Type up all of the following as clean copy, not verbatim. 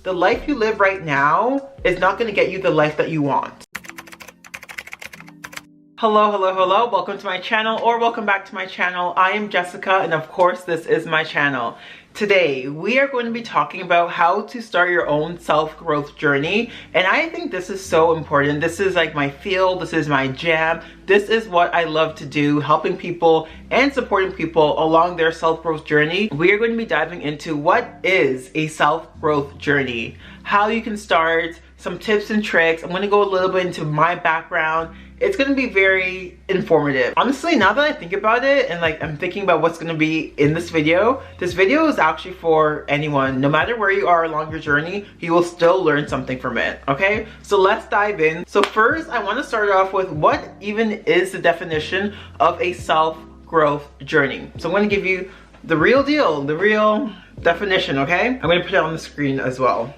the life you live right now is not going to get you the life that you want. Hello, hello, hello. Welcome to my channel, or welcome back to my channel. I am Jessica, and of course, this is my channel. Today, we are going to be talking about how to start your own self-growth journey. And I think this is so important. This is like my field. This is my jam. This is what I love to do, helping people and supporting people along their self-growth journey. We are going to be diving into what is a self-growth journey, how you can start, some tips and tricks. I'm going to go a little bit into my background. It's going to be very informative. Honestly, now that I think about it and like I'm thinking about what's going to be in this video is actually for anyone. No matter where you are along your journey, you will still learn something from it, okay? So let's dive in. So first, I want to start off with what even is the definition of a self-growth journey. So I'm going to give you the real deal, the real definition, okay? I'm going to put it on the screen as well.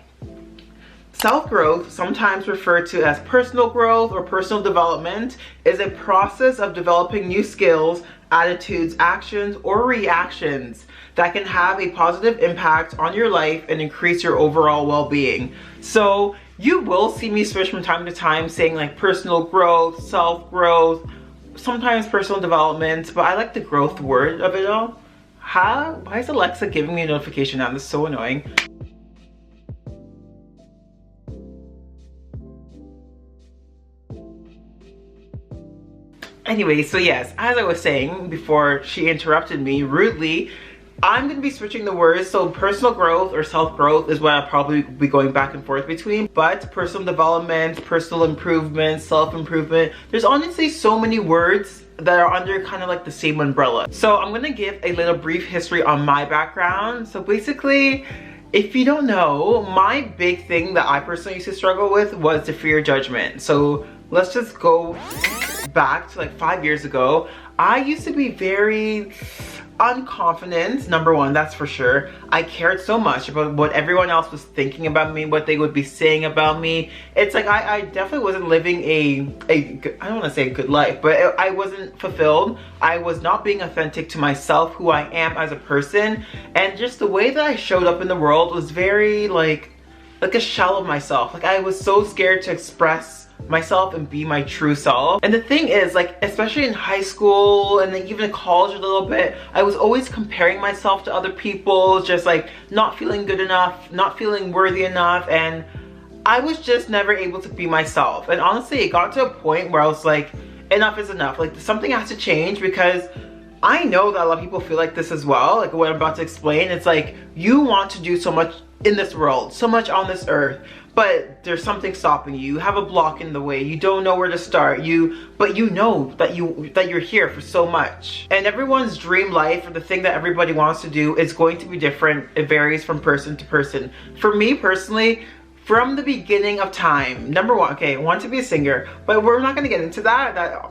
Self-growth, sometimes referred to as personal growth or personal development, is a process of developing new skills, attitudes, actions, or reactions that can have a positive impact on your life and increase your overall well-being. So you will see me switch from time to time saying like personal growth, self-growth, sometimes personal development, but I like the growth word of it all. Why is Alexa giving me a notification now? This is so annoying. Anyway, so yes, as I was saying before she interrupted me rudely, I'm going to be switching the words. So personal growth or self-growth is what I'll probably be going back and forth between. But personal development, personal improvement, self-improvement, there's honestly so many words that are under kind of like the same umbrella. So I'm going to give a little brief history on my background. So basically, if you don't know, my big thing that I personally used to struggle with was the fear of judgment. So let's just go back to like 5 years ago. I used to be very unconfident, number one, that's for sure. I cared so much about what everyone else was thinking about me, what they would be saying about me. It's like I definitely wasn't living I don't want to say a good life, but I wasn't fulfilled. I was not being authentic to myself, who I am as a person, and just the way that I showed up in the world was very like a shell of myself. Like I was so scared to express myself and be my true self. And the thing is, like, especially in high school and then even in college a little bit, I was always comparing myself to other people, just like not feeling good enough, not feeling worthy enough, and I was just never able to be myself. And honestly, it got to a point where I was like, enough is enough. Like something has to change, because I know that a lot of people feel like this as well, like what I'm about to explain. It's like you want to do so much in this world, so much on this earth, but there's something stopping you. You have a block in the way. You don't know where to start. But you know that you're here for so much. And everyone's dream life, or the thing that everybody wants to do, is going to be different. It varies from person to person. For me personally, from the beginning of time, number one, okay, I want to be a singer, but we're not gonna get into that.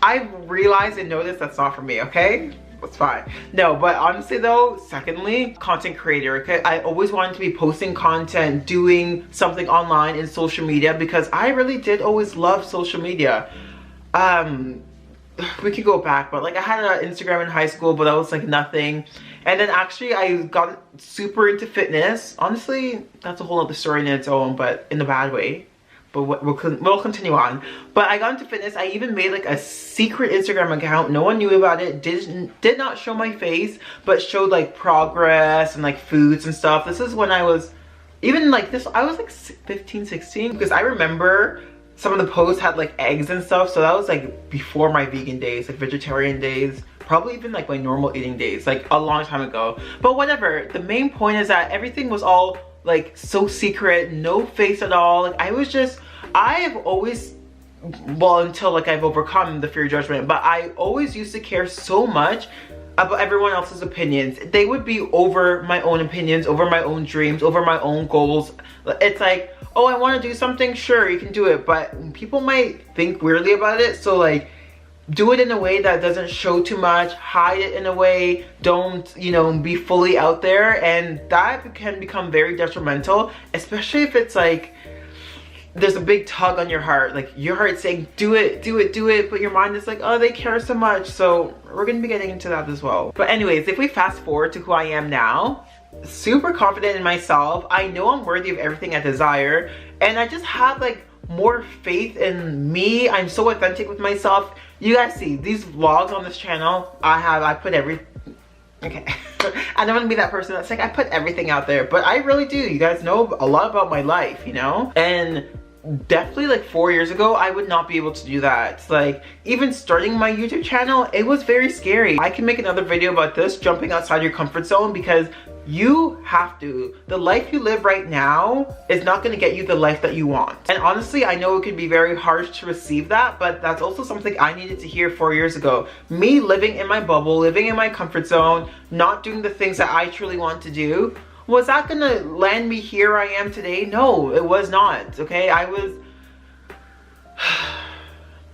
I realized and noticed that's not for me, okay? That's fine. No, but honestly though, secondly, content creator, okay? I always wanted to be posting content, doing something online in social media, because I really did always love social media. We could go back, but like I had an Instagram in high school, but that was like nothing. And then actually I got super into fitness. Honestly, that's a whole other story in its own, but in a bad way. But we'll continue on. But I got into fitness. I even made like a secret Instagram account. No one knew about it. Did not show my face, but showed like progress and like foods and stuff. This is when I was even like this. I was like 15, 16, because I remember some of the posts had like eggs and stuff. So that was like before my vegan days, like vegetarian days. Probably even like my normal eating days, like a long time ago. But whatever. The main point is that everything was all like so secret, no face at all. Like I have always, well, until like I've overcome the fear of judgment, but I always used to care so much about everyone else's opinions. They would be over my own opinions, over my own dreams, over my own goals. It's like, oh, I want to do something, sure, you can do it, but people might think weirdly about it. So like, do it in a way that doesn't show too much, hide it in a way, don't, you know, be fully out there. And that can become very detrimental, especially if it's like there's a big tug on your heart, like your heart saying do it, do it, do it, but your mind is like, oh, they care so much. So we're gonna be getting into that as well. But anyways, if we fast forward to who I am now, super confident in myself. I know I'm worthy of everything I desire, and I just have like more faith in me. I'm so authentic with myself. You guys see these vlogs on this channel, I put okay. I don't want to be that person that's like, I put everything out there, but I really do. You guys know a lot about my life, you know? And definitely like 4 years ago, I would not be able to do that. Like, even starting my YouTube channel, it was very scary. I can make another video about this, jumping outside your comfort zone, because you have to. The life you live right now is not going to get you the life that you want. And honestly, I know it can be very harsh to receive that, but that's also something I needed to hear 4 years ago. Me living in my bubble, living in my comfort zone, not doing the things that I truly want to do, was that gonna land me here I am today? No, it was not, okay? I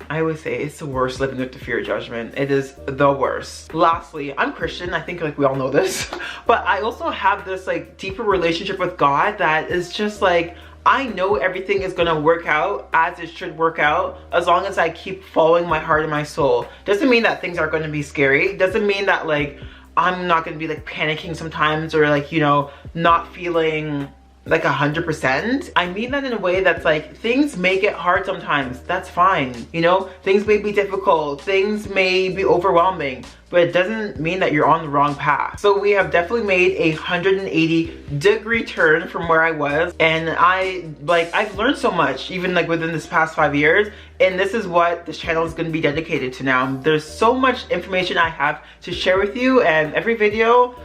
always say it's the worst living with the fear of judgment. It is the worst. Lastly, I'm Christian. I think like we all know this, but I also have this like deeper relationship with God that is just like, I know everything is gonna work out as it should work out as long as I keep following my heart and my soul. Doesn't mean that things are gonna be scary. Doesn't mean that like I'm not gonna be like panicking sometimes, or like, you know, not feeling like 100%. I mean that in a way that's like, things may get hard sometimes. That's fine. You know, things may be difficult. Things may be overwhelming, but it doesn't mean that you're on the wrong path. So we have definitely made a 180-degree turn from where I was. And I've learned so much, even like within this past 5 years. And this is what this channel is going to be dedicated to now. There's so much information I have to share with you, and every video,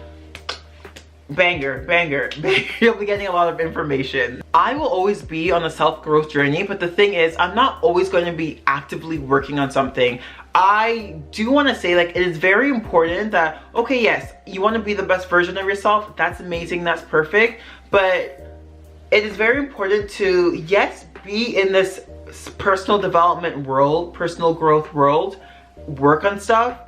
banger. You'll be getting a lot of information. I will always be on a self-growth journey, but the thing is, I'm not always going to be actively working on something. I do want to say, like, it is very important that, okay, yes, you want to be the best version of yourself. That's amazing, that's perfect. But it is very important to, yes, be in this personal development world, personal growth world, work on stuff,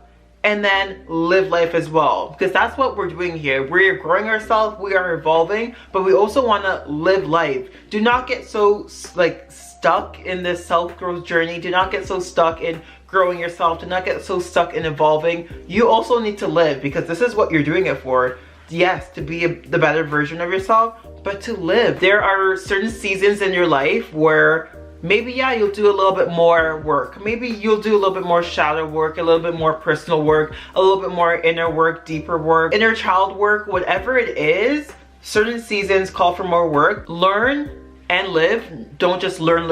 and then live life as well, because that's what we're doing here. We're growing ourselves, we are evolving, but we also want to live life. Do not get so like stuck in this self-growth journey. Do not get so stuck in growing yourself. Do not get so stuck in evolving. You also need to live, because this is what you're doing it for. Yes, to be the better version of yourself, but to live. There are certain seasons in your life where maybe, yeah, you'll do a little bit more work. Maybe you'll do a little bit more shadow work, a little bit more personal work, a little bit more inner work, deeper work, inner child work, whatever it is. Certain seasons call for more work. Learn and live. Don't just learn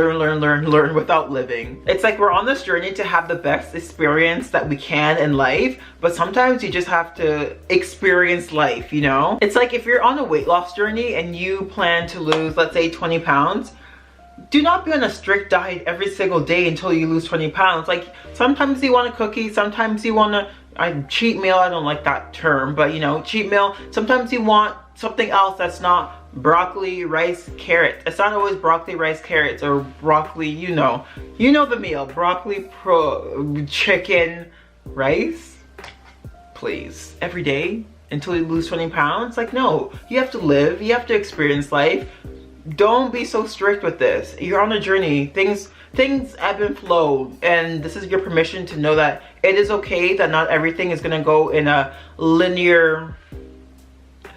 without living. It's like we're on this journey to have the best experience that we can in life, but sometimes you just have to experience life, you know? It's like if you're on a weight loss journey and you plan to lose, let's say, 20 pounds, do not be on a strict diet every single day until you lose 20 pounds. Like, sometimes you want a cookie, sometimes you want a cheat meal. I don't like that term, but you know, cheat meal. Sometimes you want something else that's not broccoli, rice, carrot. It's not always broccoli, rice, carrots, or broccoli, you know the meal. Broccoli, chicken, rice. Please, every day until you lose 20 pounds? Like, no, you have to live, you have to experience life. Don't be so strict with this. You're on a journey. Things ebb and flow, and this is your permission to know that it is okay that not everything is gonna go in a linear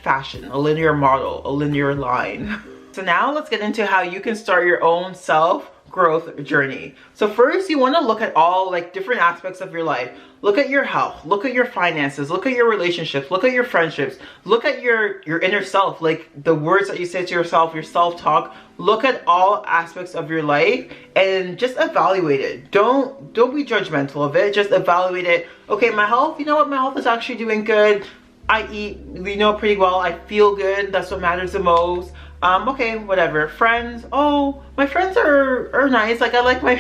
fashion, a linear model, a linear line. So now let's get into how you can start your own self-growth journey. So first, you want to look at all like different aspects of your life. Look at your health, look at your finances, look at your relationships, look at your friendships, look at your inner self, like the words that you say to yourself, your self-talk. Look at all aspects of your life and just evaluate it. Don't be judgmental of it. Just evaluate it. Okay, my health, you know what? My health is actually doing good. I eat, you know, pretty well. I feel good. That's what matters the most. Okay, whatever. Friends, oh, my friends are nice. Like, I like my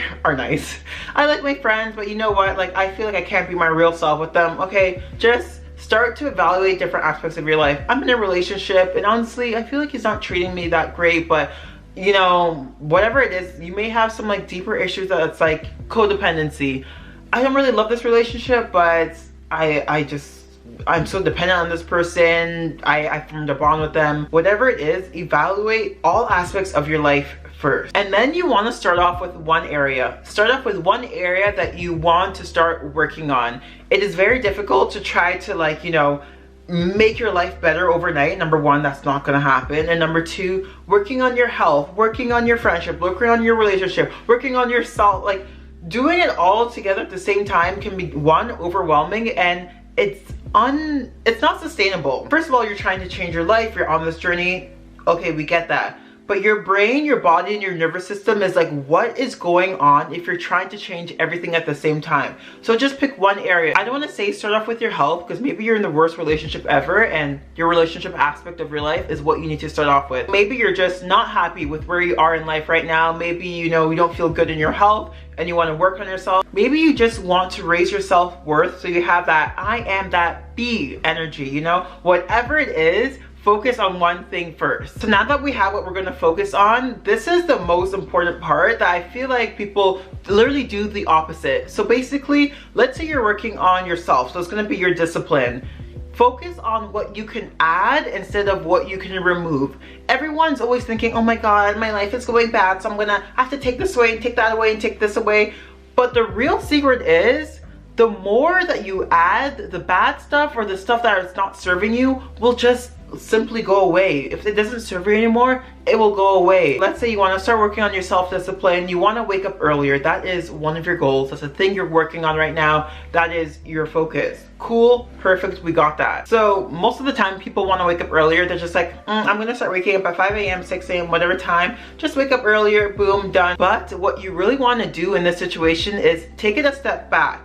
friends, but you know what? Like, I feel like I can't be my real self with them. Okay, just start to evaluate different aspects of your life. I'm in a relationship, and honestly, I feel like he's not treating me that great, but you know, whatever it is, you may have some like deeper issues that's like codependency. I don't really love this relationship, but I'm so dependent on this person. I formed a bond with them. Whatever it is, evaluate all aspects of your life first. And then you want to start off with one area. Start off with one area that you want to start working on. It is very difficult to try to, like, you know, make your life better overnight. Number one, that's not gonna happen. And number two, working on your health, working on your friendship, working on your relationship, working on yourself, like doing it all together at the same time can be, one, overwhelming, and it's not sustainable. First of all, you're trying to change your life, you're on this journey, okay, we get that. But your brain, your body, and your nervous system is like, what is going on if you're trying to change everything at the same time? So just pick one area. I don't want to say start off with your health, because maybe you're in the worst relationship ever and your relationship aspect of your life is what you need to start off with. Maybe you're just not happy with where you are in life right now. Maybe, you know, you don't feel good in your health and you want to work on yourself. Maybe you just want to raise your self-worth so you have that I am that B energy, you know? Whatever it is, focus on one thing first. So now that we have what we're going to focus on, this is the most important part that I feel like people literally do the opposite. So basically, let's say you're working on yourself. So it's going to be your discipline. Focus on what you can add instead of what you can remove. Everyone's always thinking, oh my God, my life is going bad, so I'm gonna have to take this away and take that away and take this away. But the real secret is, the more that you add, the bad stuff or the stuff that is not serving you will just simply go away. If it doesn't serve you anymore, it will go away. Let's say you want to start working on your self-discipline, you want to wake up earlier. That is one of your goals. That's a thing you're working on right now. That is your focus. Cool, perfect, we got that. So most of the time people want to wake up earlier. They're just like, I'm gonna start waking up at 5 a.m, 6 a.m, whatever time. Just wake up earlier, boom, done. But what you really want to do in this situation is take it a step back.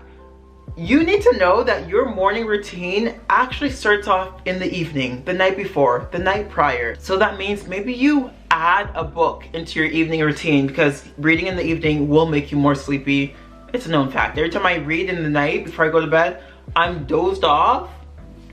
You need to know that your morning routine actually starts off in the evening, the night before, the night prior. So that means maybe you add a book into your evening routine, because reading in the evening will make you more sleepy. It's a known fact. Every time I read in the night before I go to bed, I'm dozed off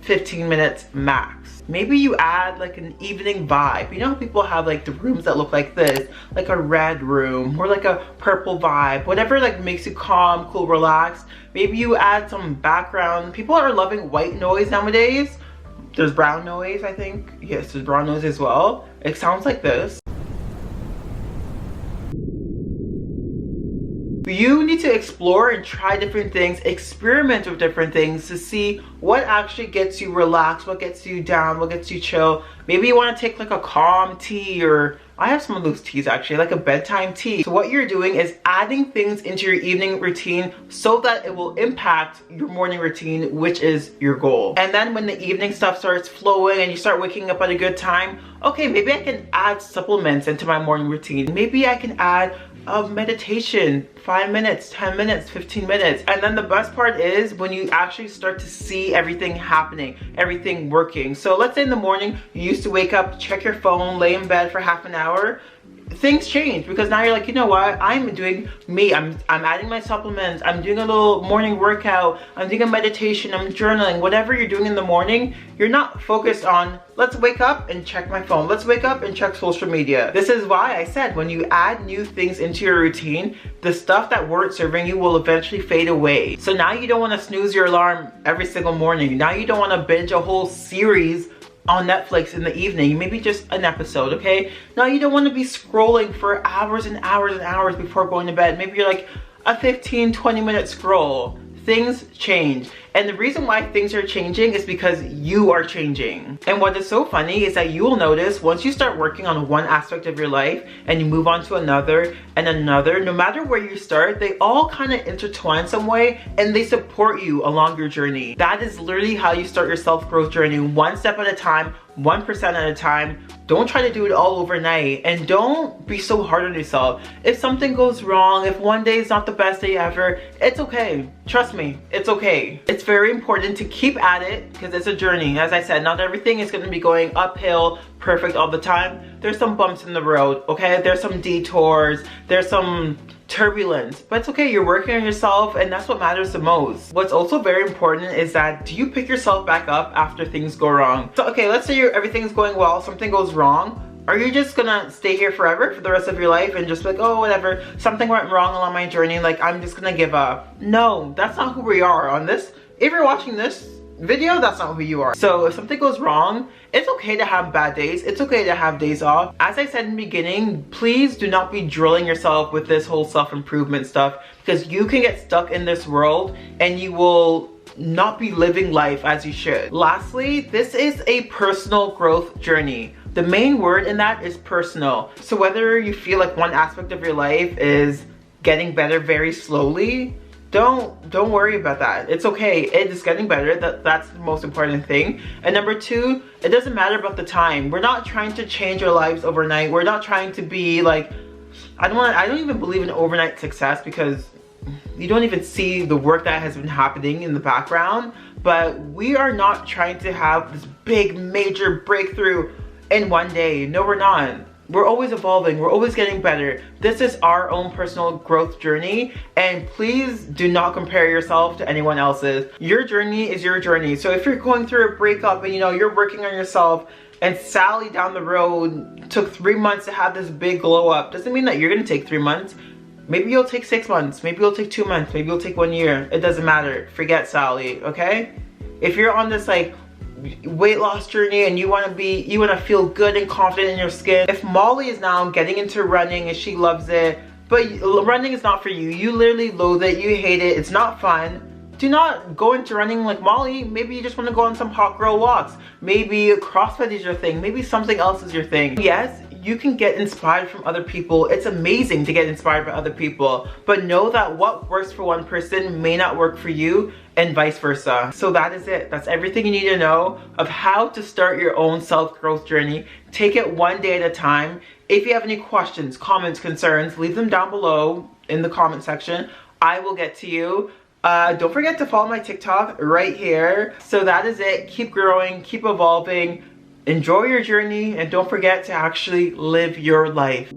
15 minutes max. Maybe you add like an evening vibe. You know how people have like the rooms that look like this, like a red room or like a purple vibe, whatever like makes you calm, cool, relaxed. Maybe you add some background. People are loving white noise nowadays. There's brown noise, I think. Yes, there's brown noise as well. It sounds like this. You need to explore and try different things, experiment with different things to see what actually gets you relaxed, what gets you down, what gets you chill. Maybe you want to take like a calm tea, or I have some of those teas actually, like a bedtime tea. So what you're doing is adding things into your evening routine so that it will impact your morning routine, which is your goal. And then when the evening stuff starts flowing and you start waking up at a good time, okay, maybe I can add supplements into my morning routine. Maybe I can add meditation, 5 minutes, 10 minutes, 15 minutes. And then the best part is when you actually start to see everything happening, everything working. So let's say in the morning, you used to wake up, check your phone, lay in bed for half an hour. Things change because now you're like, you know what, I'm doing me, I'm adding my supplements, I'm doing a little morning workout, I'm doing a meditation, I'm journaling. Whatever you're doing in the morning, you're not focused on, let's wake up and check my phone, let's wake up and check social media. This is why I said when you add new things into your routine, the stuff that weren't serving you will eventually fade away. So now you don't want to snooze your alarm every single morning. Now you don't want to binge a whole series on Netflix in the evening, maybe just an episode, okay? Now you don't want to be scrolling for hours and hours and hours before going to bed. Maybe you're like a 15-20 minute scroll. Things change. And the reason why things are changing is because you are changing. And what is so funny is that you will notice once you start working on one aspect of your life and you move on to another and another, no matter where you start, they all kind of intertwine some way and they support you along your journey. That is literally how you start your self-growth journey, one step at a time, 1% at a time. Don't try to do it all overnight, and don't be so hard on yourself. If something goes wrong, if one day is not the best day ever, it's okay. Trust me, it's okay. It's very important to keep at it because it's a journey. As I said, not everything is going to be going uphill perfect all the time. There's some bumps in the road, okay? There's some detours, there's some turbulence, but it's okay. You're working on yourself, and that's what matters the most. What's also very important is that, do you pick yourself back up after things go wrong? So okay, let's say everything's going well, something goes wrong. Are you just gonna stay here forever for the rest of your life and just be like, oh, whatever, something went wrong along my journey, like I'm just gonna give up? No, that's not who we are on this. If you're watching this video, that's not who you are. So if something goes wrong, it's okay to have bad days. It's okay to have days off. As I said in the beginning, please do not be drilling yourself with this whole self-improvement stuff, because you can get stuck in this world and you will not be living life as you should. Lastly, this is a personal growth journey. The main word in that is personal. So whether you feel like one aspect of your life is getting better very slowly, don't worry about that. It's okay. It is getting better. That's the most important thing. And number two, it doesn't matter about the time. We're not trying to change our lives overnight. We're not trying to be like, I don't even believe in overnight success, because you don't even see the work that has been happening in the background. But we are not trying to have this big major breakthrough in one day. No, we're not. We're always evolving. We're always getting better. This is our own personal growth journey, and please do not compare yourself to anyone else's. Your journey is your journey. So if you're going through a breakup and you're working on yourself, and Sally down the road took 3 months to have this big glow up, doesn't mean that you're gonna take 3 months. Maybe you'll take 6 months, maybe you'll take 2 months, maybe you'll take 1 year. It doesn't matter. Forget Sally, okay? If you're on this like weight loss journey and you want to feel good and confident in your skin. If Molly is now getting into running and she loves it, but running is not for you, you literally loathe it, you hate it, it's not fun, do not go into running like Molly. Maybe you just want to go on some hot girl walks. Maybe CrossFit is your thing. Maybe something else is your thing. Yes, you can get inspired from other people. It's amazing to get inspired by other people, but know that what works for one person may not work for you, and vice versa. So that is it. That's everything you need to know of how to start your own self-growth journey. Take it one day at a time. If you have any questions, comments, concerns, leave them down below in the comment section. I will get to you. Don't forget to follow my TikTok right here. So that is it. Keep growing, keep evolving, enjoy your journey, and don't forget to actually live your life.